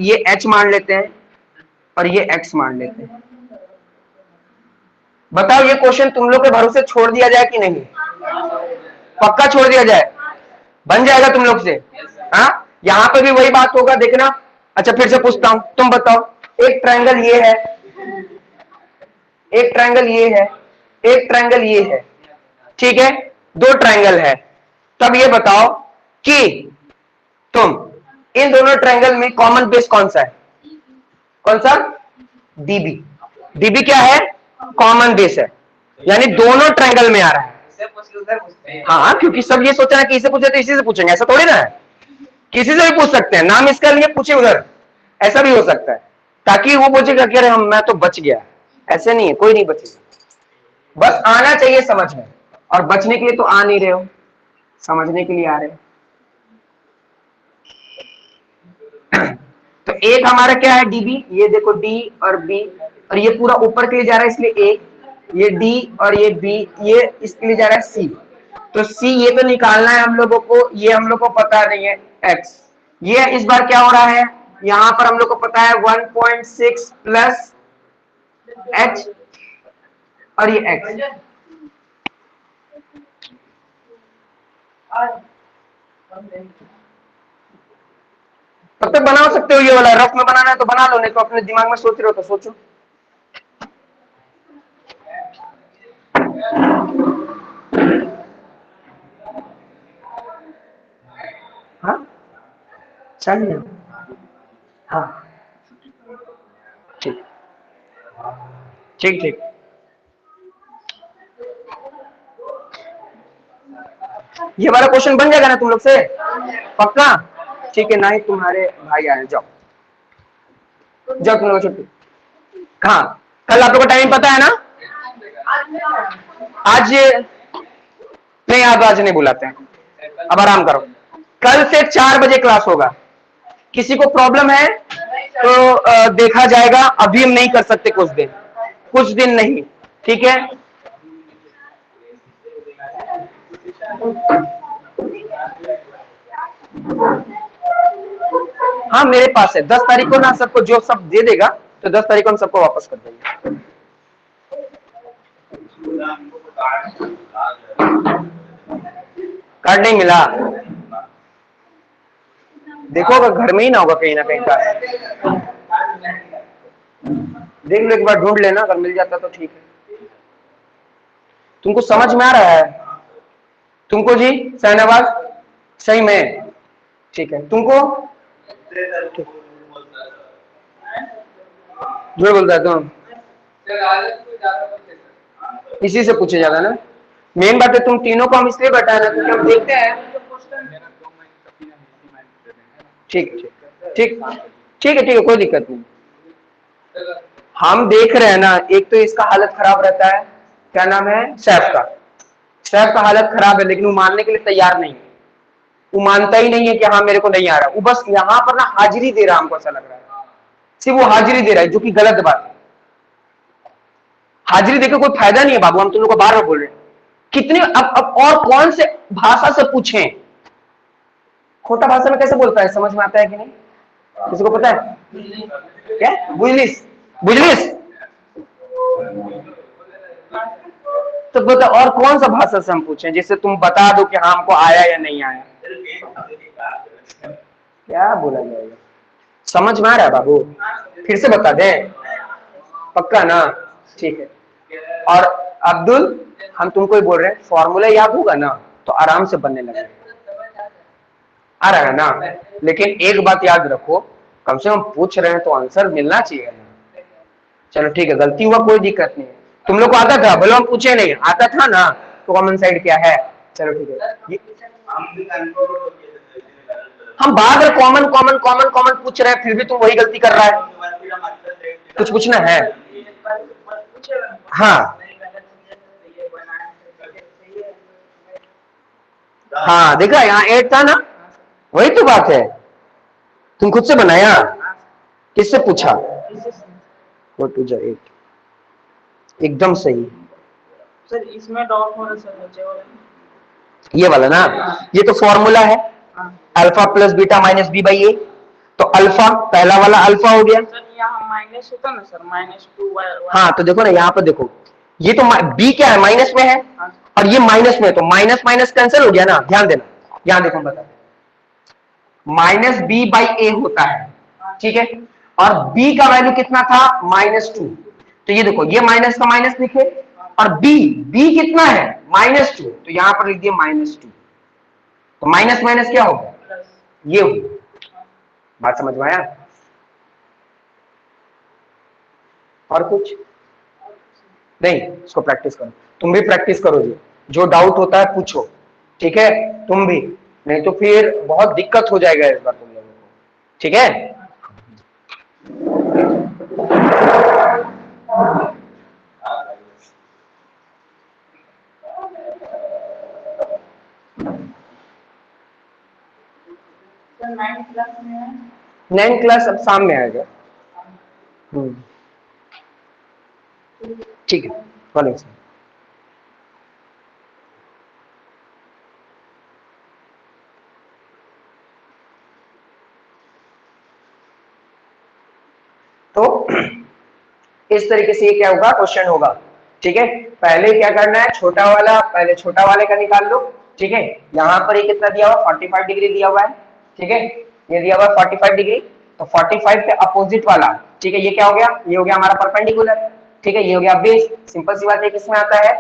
ये h मान लेते हैं और ये x मान लेते हैं। बताओ ये क्वेश्चन तुम लोग के भरोसे छोड़ दिया जाए कि नहीं? पक्का छोड़ दिया जाए? बन जाएगा तुम लोग से? हाँ, यहां पे भी वही बात होगा देखना। अच्छा फिर से पूछता हूं, तुम बताओ, एक ट्रायंगल ये है, एक ट्रायंगल ये है, एक ट्रायंगल ये है, ठीक है, दो ट्रायंगल है। तब ये बताओ कि तुम इन दोनों ट्रायंगल में कॉमन बेस कौन सा है? कौन सा? डीबी। डीबी क्या है? कॉमन बेस है, यानी दोनों ट्रायंगल में आ रहा है। हाँ, क्योंकि सब ये सोचा है कि इसे पूछे तो इसी से पूछेंगे, ऐसा थोड़ी ना है। किसी से भी पूछ सकते हैं, नाम इसका लिए पूछे उधर, ऐसा भी हो सकता है, ताकि वो पूछेगा कि अरे हम मैं तो बच गया। ऐसे नहीं है, कोई नहीं बचेगा, बस आना चाहिए समझ में। और बचने के लिए तो आ नहीं रहे हो, समझने के लिए आ रहे हो। तो एक हमारा क्या है डीबी, ये देखो डी और बी, और ये पूरा ऊपर के लिए जा रहा है इसलिए ए, ये डी और ये बी, ये इसके लिए जा रहा है सी। तो सी ये तो निकालना है हम लोगों को, ये हम लोग को पता नहीं है एक्स। ये इस बार क्या हो रहा है, यहां पर हम लोग को पता है 1.6 प्लस एच और ये एक्स। तब तक बना सकते हो, ये वाला रफ में बनाना है तो बना लो, नहीं तो अपने दिमाग में सोच रहे हो तो सोचो। हाँ चलिए, हाँ ठीक ठीक ठीक। ये वाला क्वेश्चन बन जाएगा ना तुम लोग से पक्का? ठीक है, ना ही तुम्हारे भाई आए, जाओ जाओ तुम लोग छुट्टी। हाँ कल आप लोग को टाइम पता है ना? आज नहीं, आप आज नहीं बुलाते हैं, अब आराम करो। कल से 4 बजे क्लास होगा। किसी को प्रॉब्लम है तो देखा जाएगा, अभी हम नहीं कर सकते कुछ दिन नहीं, ठीक है? हाँ मेरे पास है, 10 तारीख को ना सबको जो सब दे देगा तो 10 तारीख को हम सबको वापस कर देंगे। कार्ड नहीं मिला, देखो अगर घर में ही ना होगा कहीं ना कहीं का, देख लो एक बार, ढूंढ लेना, अगर मिल जाता तो ठीक है। तुमको समझ में आ रहा है? तुमको जी शहनवाज सही में ठीक है, तुमको झूठ बोलता है तुम, इसी से पूछे जाता ना। मेन बात है तुम तीनों को हम इसलिए बैठा ना क्योंकि हम देखते हैं। ठीक ठीक ठीक ठीक है, ठीक है, कोई दिक्कत नहीं। हम देख रहे हैं ना, एक तो इसका हालत खराब रहता है, क्या नाम है, सैफ का। सैफ का हालत खराब है लेकिन वो मानने के लिए तैयार नहीं है, वो मानता ही नहीं है कि हाँ मेरे को नहीं आ रहा, वो बस यहाँ पर ना हाजिरी दे रहा है, हमको ऐसा लग रहा है सिर्फ वो हाजिरी दे रहा है, जो कि गलत बात है। हाजिरी देकर कोई फायदा नहीं है बाबू, हम तुम लोग को बार बार बोल रहे हैं। कितने अब और कौन से भाषा से पूछें? खोटा भाषा में कैसे बोलता है, समझ में आता है कि नहीं? किसी को पता है क्या? बुजलिस, बुजलिस तो बता, और कौन सा भाषा से हम पूछें जिससे तुम बता दो कि हाँ हमको आया या नहीं आया? क्या बोला जाएगा? समझ में आ रहा है बाबू? फिर से बता दे, पक्का ना? ठीक है। और अब्दुल, हम तुमको ही बोल रहे हैं, फॉर्मूला याद होगा ना तो आराम से बनने लगे, आ रहा है ना? लेकिन एक बात याद रखो, कम से कम पूछ रहे हैं तो आंसर मिलना चाहिए ना। चलो ठीक है, गलती हुआ कोई दिक्कत नहीं है। तुम लोग को आता था, भले हम पूछे नहीं, आता था ना, तो कॉमन साइड क्या है? चलो ठीक है, हम बार बार कॉमन कॉमन कॉमन कॉमन पूछ रहे हैं, फिर भी तुम वही गलती कर रहा है। कुछ पूछना है? हाँ हाँ, देखा यहाँ 8 था ना, वही तो बात है। तुम खुद से बनाया, किससे पूछा? 4 2 8, एकदम सही। सर इसमें डॉट हो रहा सर, बच्चे वाला ये वाला ना, ये तो फॉर्मूला है, alpha plus beta minus B by A. तो अल्फा, पहला वाला अल्फा हो गया सर, यहाँ माइनस होता ना सर, -2 हाँ, तो देखो ना यहाँ पर देखो, ये तो बी क्या है, माइनस में है, और ये माइनस में है, तो माइनस माइनस कैंसिल हो गया ना। ध्यान देना, यहाँ देखो बता, माइनस बी बाई ए होता है, ठीक है? और बी का वैल्यू कितना था, -2। तो ये देखो, ये माइनस का माइनस लिखे, और बी, बी कितना है, -2, तो यहां पर लिख दिया -2। तो माइनस माइनस क्या होगा, ये होगा। बात समझ में आया? और कुछ नहीं, इसको प्रैक्टिस करो, तुम भी प्रैक्टिस करो जी, जो डाउट होता है पूछो, ठीक है? तुम भी, नहीं तो फिर बहुत दिक्कत हो जाएगा इस बार तुम लोगों को, ठीक है? सर 9th क्लास में है, 9th क्लास अब शाम में आएगा। ठीक है, कॉलेज से। तो इस तरीके से ये क्या होगा, क्वेश्चन होगा, ठीक है? पहले क्या करना है, छोटा वाला, पहले छोटा वाले का निकाल लो, ठीक है? यहाँ पर ये कितना दिया हुआ, 45 डिग्री दिया हुआ है, ठीक है? ये दिया हुआ 45 डिग्री, तो 45 के अपोजिट वाला, ठीक है, ये क्या हो गया, ये हो गया हमारा परपेंडिकुलर, ठीक है, ये हो गया बेस। सिंपल सी बात है, किसमें आता है,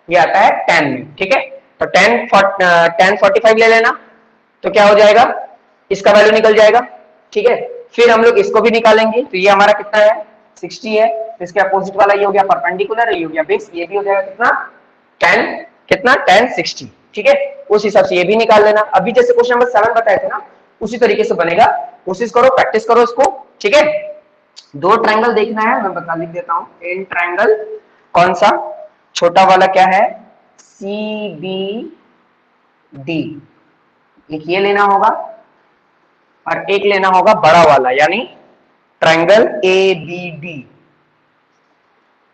ये आता है tan में, ठीक है। तो tan 45 ले लेना, तो क्या हो जाएगा, इसका वैल्यू निकल जाएगा, ठीक है। फिर हम लोग इसको भी निकालेंगे, तो ये हमारा कितना है, 60 है। तो इसके अपोजिट वाला ये हो गया परपेंडिकुलर, ये हो गया बेस, ये भी हो जाएगा कितना, tan 60, ठीक है। उस हिसाब से ये भी निकाल लेना। अभी जैसे क्वेश्चन नंबर 7 बताए थे ना, उसी तरीके से बनेगा, कोशिश करो, प्रैक्टिस करो इसको, ठीक है। दो ट्रायंगल देखना है, मैं बता लिख देता हूं। एन ट्रायंगल कौन सा, छोटा वाला क्या है, CBD, एक ये लेना होगा और एक लेना होगा बड़ा वाला, यानी ट्रायंगल ABD,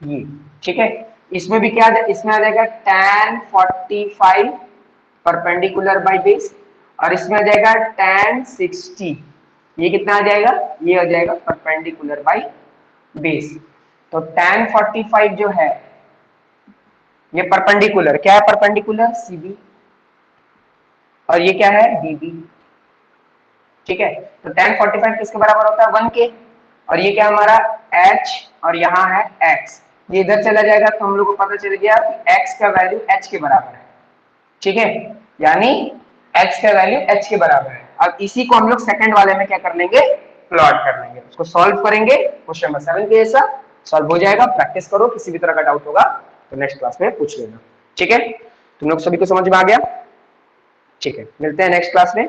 ये, ठीक है। इसमें भी क्या, इसमें आ जाएगा tan 45 परपेंडिकुलर बाय बेस, और इसमें आ जाएगा tan 60, ये कितना आ जाएगा, ये आ जाएगा परपेंडिकुलर बाय बेस। तो tan 45 जो है ये परपेंडिकुलर, क्या है परपेंडिकुलर, CB, और ये क्या है, DB, ठीक है। तो tan 45 किसके बराबर होता है, 1 के, और ये क्या हमारा h, और यहाँ है x, ये इधर चला जाएगा, तो हम लोग को पता चल गया कि x का वैल्यू h के बराबर है, ठीक है, यानी x का वैल्यू h के बराबर है। अब इसी को हम लोग सेकंड वाले में क्या कर लेंगे, प्लॉट कर लेंगे, उसको सॉल्व करेंगे, क्वेश्चन नंबर 7 के जैसा सॉल्व हो जाएगा। प्रैक्टिस करो, किसी भी तरह का डाउट होगा तो नेक्स्ट क्लास में पूछ लेना, ठीक है। तुम लोग सभी को समझ में आ गया, ठीक है, मिलते हैं नेक्स्ट क्लास में।